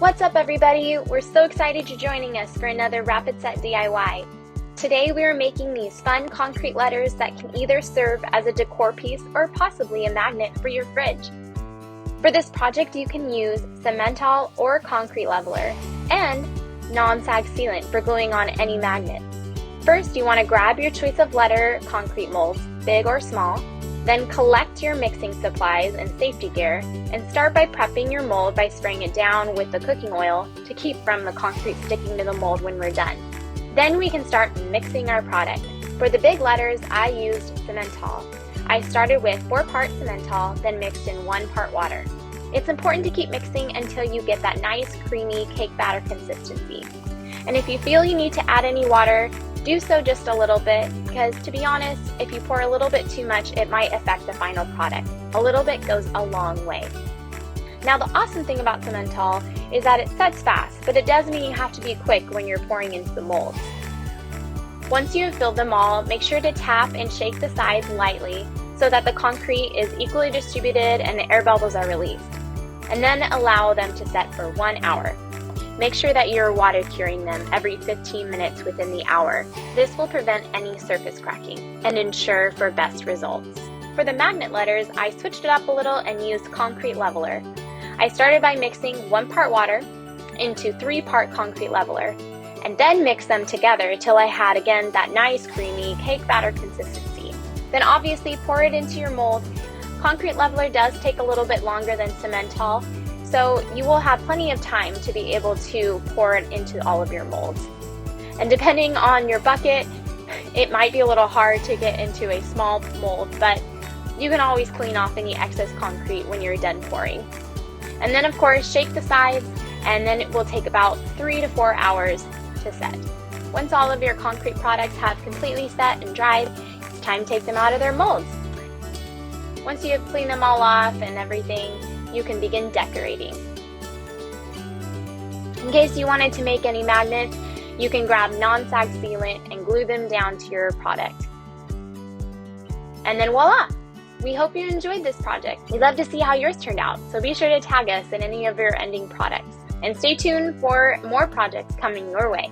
What's up everybody? We're so excited you're joining us for another Rapid Set DIY. Today we are making these fun concrete letters that can either serve as a decor piece or possibly a magnet for your fridge. For this project you can use Cementol or concrete leveler and Non-Sag Sealant for gluing on any magnet. First you want to grab your choice of letter concrete molds, big or small. Then collect your mixing supplies and safety gear and start by prepping your mold by spraying it down with the cooking oil to keep from the concrete sticking to the mold when we're done. Then we can start mixing our product. For the big letters, I used Cementol. I started with 4 parts Cementol, then mixed in 1 part water. It's important to keep mixing until you get that nice creamy cake batter consistency. And if you feel you need to add any water, do so just a little bit, because to be honest, if you pour a little bit too much, it might affect the final product. A little bit goes a long way. Now the awesome thing about Cementol is that it sets fast, but it does mean you have to be quick when you're pouring into the molds. Once you have filled them all, make sure to tap and shake the sides lightly so that the concrete is equally distributed and the air bubbles are released. And then allow them to set for 1 hour. Make sure that you're water curing them every 15 minutes within the hour. This will prevent any surface cracking and ensure for best results. For the magnet letters, I switched it up a little and used concrete leveler. I started by mixing 1 part water into 3 part concrete leveler and then mix them together till I had again that nice creamy cake batter consistency. Then obviously pour it into your mold. Concrete leveler does take a little bit longer than Cementol, so you will have plenty of time to be able to pour it into all of your molds. And depending on your bucket, it might be a little hard to get into a small mold, but you can always clean off any excess concrete when you're done pouring. And then of course, shake the sides, and then it will take about 3 to 4 hours to set. Once all of your concrete products have completely set and dried, it's time to take them out of their molds. Once you have cleaned them all off and everything, you can begin decorating. In case you wanted to make any magnets, you can grab non-sag sealant and glue them down to your product. And then voila! We hope you enjoyed this project. We'd love to see how yours turned out, so be sure to tag us in any of your ending products. And stay tuned for more projects coming your way.